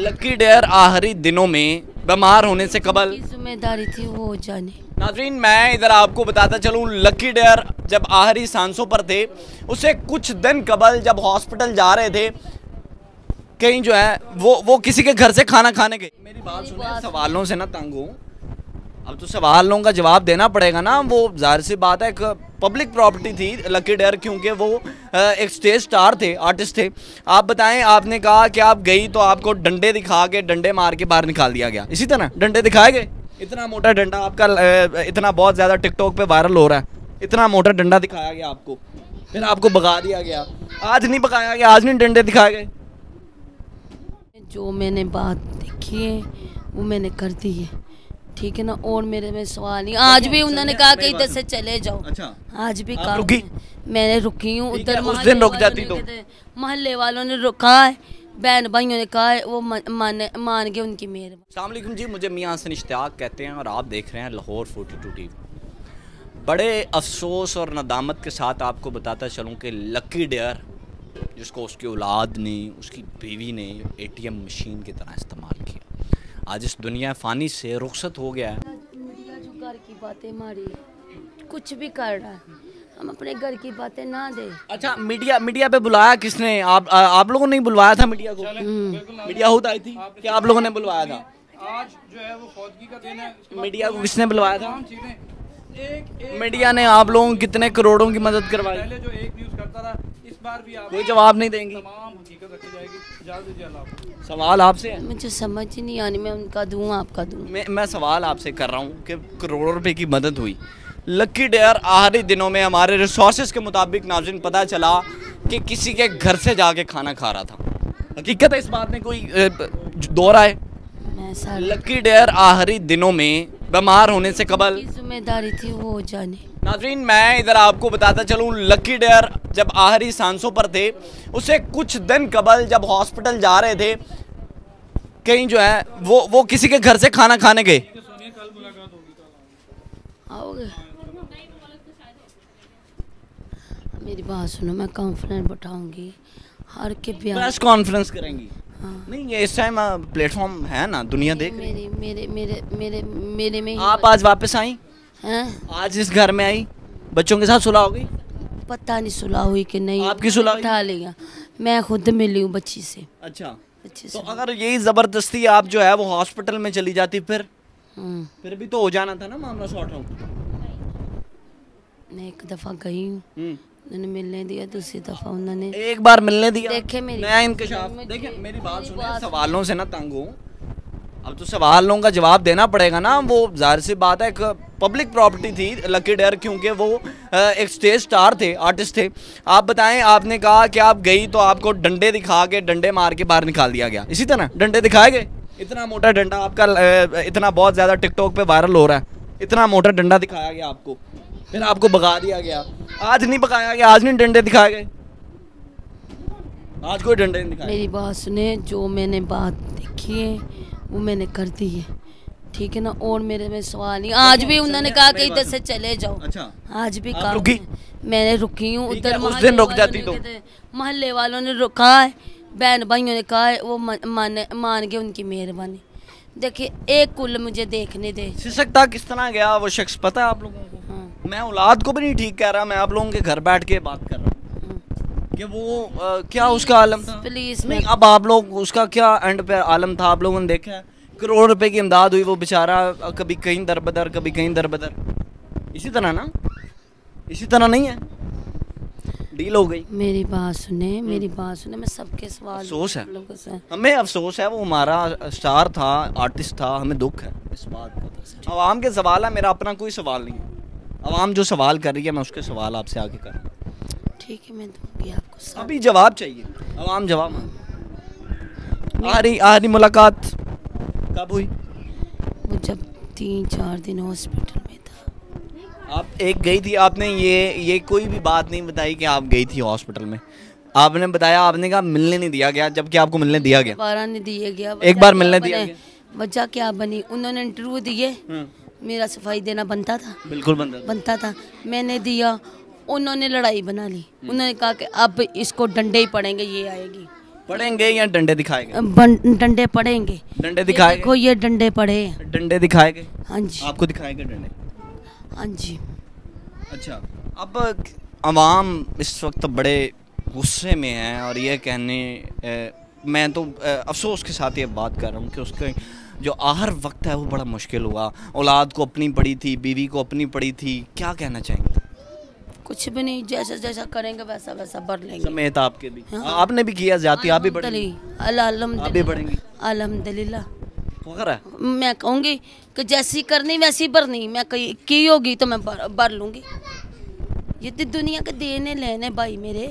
Lucky dare आखिरी दिनों में बीमार होने से कबल जिम्मेदारी थी वो जाने। नाज़रीन, मैं इधर आपको बताता चलूँ, लकी डेयर जब आखिरी सांसों पर थे उसे कुछ दिन कबल जब हॉस्पिटल जा रहे थे, कहीं जो है वो किसी के घर से खाना खाने गए। मेरी बात सुनिए, सवालों से ना तंग हूँ, अब तो सवालों का जवाब देना पड़ेगा ना। वो जाहिर सी बात है, एक पब्लिक प्रॉपर्टी थी लकी डेयर, क्योंकि वो एक स्टेज स्टार थे, आर्टिस्ट थे। आप बताएं, आपने कहा कि आप गई तो आपको डंडे दिखा के, डंडे मार के बाहर निकाल दिया गया, इसी तरह डंडे दिखाए गए। इतना मोटा डंडा आपका इतना बहुत ज़्यादा टिकटॉक पे वायरल हो रहा है, इतना मोटा डंडा दिखाया गया आपको, फिर आपको भगा दिया गया। आज नहीं भगाया गया, आज नहीं डंडे दिखाए गए। जो मैंने बात देखी है वो मैंने कर दी है, ठीक है ना। और मेरे में सवाल नहीं, आज भी उन्होंने कहा कि इधर से चले जाओ। अच्छा, आज भी आप कहा रुकी? मैंने रुकी हूँ। उधर उस दिन रुक जाती तो मोहल्ले वालों ने रुका है, बहन भाइयों ने कहा है, वो मान के उनकी मेहरबानी। अस्सलाम वालेकुम जी, मुझे मियां हसन इश्तियाक कहते हैं और आप देख रहे हैं लाहौर 42 टीवी। बड़े अफसोस और नदामत के साथ आपको बताता चलूँ कि लकी डेयर, जिसको उसकी औलाद ने, उसकी बीवी ने ATM मशीन की तरह इस्तेमाल किया, आज इस दुनिया फ़ानी से रुखसत हो गया है। मीडिया जो घर की बातें मारी, कुछ भी कर रहा है, हम अपने घर की बातें ना दे। अच्छा, मीडिया पे बुलाया किसने? आप लोगों ने बुलवाया था मीडिया को? मीडिया खुद आई थी कि आप लोगों ने बुलवाया था? आज जो है वो फौजगी का दिन है। मीडिया को किसने बुलवाया था? मीडिया ने आप लोगों को कितने करोड़ों की मदद करवाई? पहले जो एक न्यूज़ करता था, इस बार भी आप कोई जवाब नहीं देंगी? तमाम हकीकत रखी जाएगी। इजाज़त दीजिए, अल्लाह हाफ़िज़। सवाल आपसे है, मुझे समझ ही नहीं आनी, मैं उनका दूँ आपका दूँ। मैं सवाल आपसे कर रहा हूँ कि करोड़ों रुपए की मदद हुई लकी डेयर आखिरी दिनों में, हमारे रिसोर्सेज के मुताबिक नाज़रीन पता चला कि किसी के घर से जाके खाना खा रहा था। हकीकत है इस बात में कोई दो राय? लकी डेयर आखिरी दिनों में बीमार होने से कबल जिम्मेदारी थी वो जाने। नाज़रीन, मैं इधर आपको बताता चलूँ, लकी डेयर जब आखिरी सांसों पर थे उसे कुछ दिन कबल जब हॉस्पिटल जा रहे थे, कहीं जो है वो किसी के घर से खाना खाने गए। आओगे? मेरी बात सुनो, मैं कॉन्फ्रेंस बैठाऊंगी, हर के प्रेस कॉन्फ्रेंस करेंगी? हाँ। नहीं, ये इस टाइम प्लेटफॉर्म है ना, दुनिया देख रही है। मेरे में आप आज वापस आई हैं? आज इस घर में आई, बच्चों के साथ सुलह हो गई? पता नहीं सुलह हुई कि नहीं। आपकी सुलह हुई? उठा लिया, मैं खुद मिली हूँ बच्ची से। अच्छा, बच्ची तो से। अगर यही जबरदस्ती आप जो है वो हॉस्पिटल में चली जाती, फिर भी तो हो जाना था ना मामला सॉर्ट आउट। मैं एक दफ़ा गई हूँ, उन्होंने मिलने दिया, दूसरी दफ़ा उन्होंने एक बार मिलने दिया। देखे मेरी नया इंकशाफ। देखिए, मेरी बात सुनिए, सवालों से ना तंग हूँ, अब तो सवालों का जवाब देना पड़ेगा ना। वो जाहिर सी बात है, एक पब्लिक प्रॉपर्टी थी लकी डेयर, क्योंकि वो एक स्टेज स्टार थे, आर्टिस्ट थे। आप बताएं, आपने कहा कि आप गई तो आपको डंडे दिखा के, डंडे मार के बाहर निकाल दिया गया, इसी तरह डंडे दिखाए गए। इतना मोटा डंडा आपका इतना बहुत ज़्यादा टिकटॉक पे वायरल हो रहा है, इतना मोटा डंडा दिखाया गया आपको, फिर आपको भगा दिया गया। आज नहीं भगाया गया, आज नहीं डंडे दिखाए गए, आज कोई डंडे नहीं दिखाए। मेरी बात सुने, जो मैंने बात देखी है वो मैंने कर दी है, ठीक है ना। और मेरे में सवाल नहीं, आज भी उन्होंने कहा कि इधर से चले जाओ। अच्छा, आज भी आप कहा रुकी? मैंने रुकी हूँ। उधर उस दिन रुक जाती तो मोहल्ले वालों ने रुका है, बहन भाइयों ने कहा है, वो मान के उनकी मेहरबानी। देखिए, एक कुल मुझे देखने दे। सिसकता किस तरह गया वो शख्स, पता है आप लोगों को? हाँ। मैं औलाद को भी नहीं ठीक कह रहा, मैं आप लोगों के घर बैठ के बात कर रहा हूँ कि वो क्या उसका आलम था। प्लीज नहीं, अब आप लोग उसका क्या एंड पे आलम था, आप लोगों ने देखा है? करोड़ रुपए की इमदाद हुई, वो बेचारा कभी कहीं दरबदर, कभी कहीं दरबदर, इसी तरह ना, इसी तरह नहीं है, डील हो गई। मेरी बात सुने, मेरी बात सुने, मैं सबके सवाल अफसोस है, लोगों से। हमें अफसोस है, वो हमारा स्टार था, आर्टिस्ट था, हमें दुख है इस बात का। अवाम के सवाल है, मेरा अपना कोई सवाल नहीं है। अवाम जो सवाल कर रही है, मैं उसके सवाल आपसे आगे कर रहा हूँ। ठीक है, मैं दूंगी आपको सब। अभी जवाब चाहिए, अवाम जवाब। आखिरी मुलाकात कब हुई? वो जब 3-4 दिन हॉस्पिटल में था। आप एक गई थी, आपने ये कोई भी बात नहीं बताई कि आप गई थी हॉस्पिटल में। आपने बताया, आपने कहा मिलने नहीं दिया गया, जबकि आपको मिलने दिया गया। दोबारा नहीं दिया गया, एक बार मिलने दिया गया। वजह क्या बनी? उन्होंने इंटरव्यू दिए, मेरा सफाई देना बनता था, बिल्कुल बनता था, मैंने दिया। उन्होंने लड़ाई बना ली, उन्होंने कहा कि अब इसको डंडे ही पड़ेंगे, ये आएगी, पढ़ेंगे या डंडे दिखाएंगे? डंडे पड़ेंगे। डंडे ये दिखाएंगे? देखो ये डंडे पड़े हैं। डंडे दिखाएंगे? हाँ जी, आपको दिखाएंगे डंडे? हाँ जी। अच्छा, अब अवाम इस वक्त बड़े गुस्से में है और ये कहने मैं तो अफसोस के साथ ये बात कर रहा हूँ कि उसके जो आखिर वक्त है वो बड़ा मुश्किल हुआ। औलाद को अपनी पड़ी थी, बीवी को अपनी पड़ी थी, क्या कहना चाहेंगे? कुछ भी नहीं, जैसा जैसा करेंगे वैसा वैसा भर लेंगे। समेत आपके भी? हाँ। आपने भी किया जाती, आप भी बढ़ेंगी? आप भी बढ़ेंगी? अल्हम्दुलिल्लाह। फख्र है? मैं कहूँगी कि जैसी करनी वैसी भरनी, मैं की होगी तो मैं भर लूँगी। ये तो दुनिया के देने लेने भाई मेरे,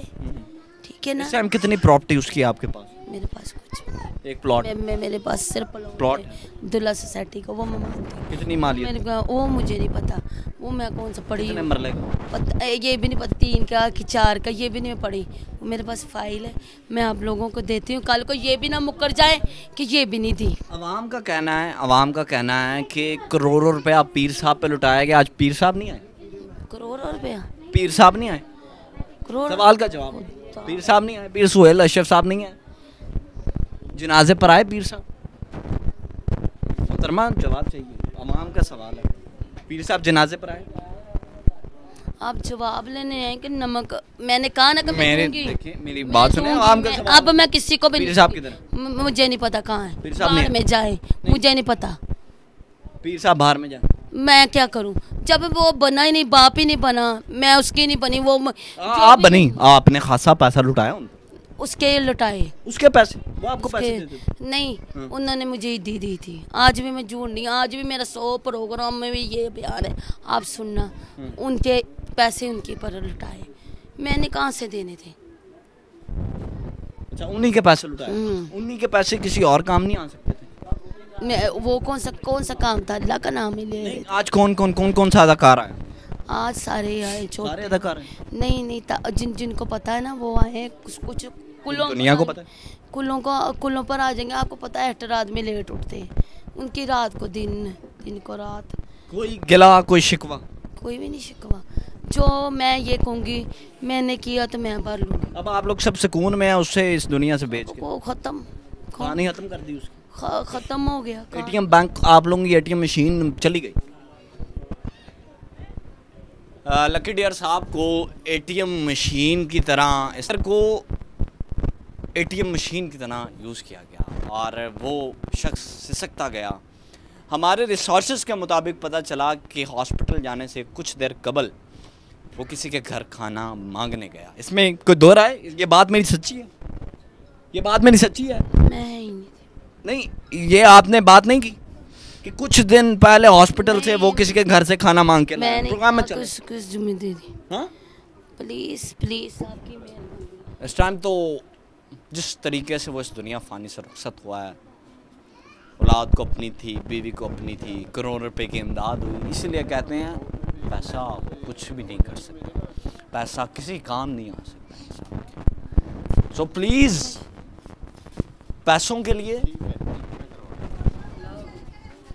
ठीक है ना। इस टाइम कितनी प्रॉपर्टी उसकी है आपके पास? मेरे पास कुछ भी नहीं। एक प्लॉट? मेरे पास सिर्फ प्लॉट है दुल्ला सोसाइटी का, वो मैं मानती हूँ। कितनी मालियत? मेरे को वो मुझे नहीं पता, वो मैं कौन सा पढ़ी कितने हूँ। मरले का? पता ये भी नहीं पता, 3 का कि 4 का, ये भी नहीं पढ़ी। वो मेरे पास फाइल है, मैं आप लोगों को देती हूँ। कल को ये भी ना मुकर जाए कि ये भी नहीं दी। अवाम का कहना है कि करोड़ों रुपया पीर साहब पे लुटाया गया। आज पीर साहब नहीं आए? करोड़ों रुपया? पीर साहब नहीं आए? करोड़? सवाल का जवाब। पीर साहब नहीं आए? पीर सुहेल अशरफ साहब नहीं आए? जनाजे पर आए पीर साहब? मोहतरमा जवाब चाहिए, अवाम का सवाल है। पीर साहब जनाजे पर आए? आप जवाब लेने आए कि नमक, मैंने कहा ना कि मैं दूंगी। देखिए मेरी मैं बात सुने, दूंगी, अवाम का मैं- सवाल। अब मैं किसी को भी पीर नहीं साहब दूंगी। किधर? मुझे नहीं पता कहाँ है, पीर साहब बाहर नहीं में जाए, मुझे नहीं पता। पीर साहब बाहर में जाए? मैं क्या करूं जब वो बना ही नहीं, बाप ही नहीं बना, मैं उसकी नहीं बनी। वो आप बनी, आपने खासा पैसा लुटाया उनको? उसके लुटाए, उसके पैसे वो आपको पैसे उसके देते थे? नहीं, उन्होंने मुझे ही दी थी। आज भी मैं झूठ नहीं, आज भी मेरा 100 प्रोग्राम में भी ये बयान है, आप सुनना। उनके पैसे उनके पर लुटाए, मैंने कहाँ से देने थे। अच्छा, उन्हीं के पैसे लुटाए? उन्हीं के पैसे किसी और काम नहीं आ सकते थे? वो कौन सा काम था, अल्लाह का नाम ही ले। आज कौन सा अदाकार आया? आज सारे आए, सारे छोटे अदाकार हैं? नहीं, जिनको पता है ना वो आए। कुछ कुलों दुनिया को पता है? कुलों पर आ जाएंगे। आपको पता है एक्टर आदमी लेट उठते हैं, उनकी रात को दिन को रात। कोई गिला, कोई शिकवा? कोई भी नहीं शिकवा। जो मैं ये कहूँगी मैंने किया तो मैं भर लूँगी। अब आप लोग सब सुकून में हैं उससे, इस दुनिया से बेच के? वो खत्म कहानी खत्म कर दी उसकी? खत्म हो गया। एटीएम बैंक, आप लोगों की एटीएम मशीन चली गई। लकी डियर साहब को एटीएम मशीन की तरह, इस को एटीएम मशीन की तरह यूज़ किया गया और वो शख्स सिसकता गया। हमारे रिसोर्सेज के मुताबिक पता चला कि हॉस्पिटल जाने से कुछ देर कबल वो किसी के घर खाना मांगने गया। इसमें कोई दो राय? ये बात मेरी सच्ची है? ये बात मेरी सच्ची है? मैं ही नहीं, ये आपने बात नहीं की कि कुछ दिन पहले हॉस्पिटल से वो किसी के घर से खाना मांग के लाया? प्रोग्राम में चले? कुछ जुम्मे दे दी। हाँ, प्लीज आपकी मेहरबानी। इस टाइम तो जिस तरीके से वो इस दुनिया फानी से रुखसत हुआ है, औलाद को अपनी थी, बीवी को अपनी थी, करोड़ों रुपए की इमदाद हुई। इसीलिए कहते हैं पैसा कुछ भी नहीं कर सकता, पैसा किसी काम नहीं आ सकता। सो प्लीज़ पैसों के लिए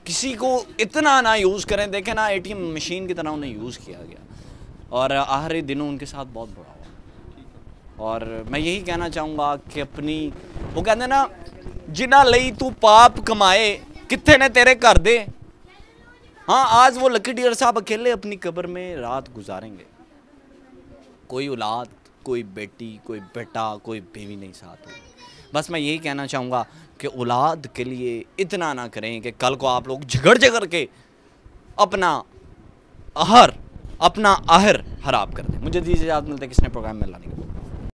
किसी को इतना ना यूज़ करें। देखें ना, एटीएम मशीन की तरह उन्हें यूज़ किया गया और आखिरी दिनों उनके साथ बहुत बुरा हुआ। और मैं यही कहना चाहूँगा कि अपनी, वो कहते हैं ना, जिन्ना लई तू पाप कमाए कित्थे ने तेरे कर दे। हाँ, आज वो लकी डियर साहब अकेले अपनी कब्र में रात गुजारेंगे। कोई औलाद, कोई बेटी, कोई बेटा, कोई बीवी नहीं साथ होगी। बस मैं यही कहना चाहूँगा कि औलाद के लिए इतना ना करें कि कल को आप लोग झगड़ के अपना आहर हराब कर दें। मुझे दीजिए इजाज़त, मिलते किसने प्रोग्राम में लाने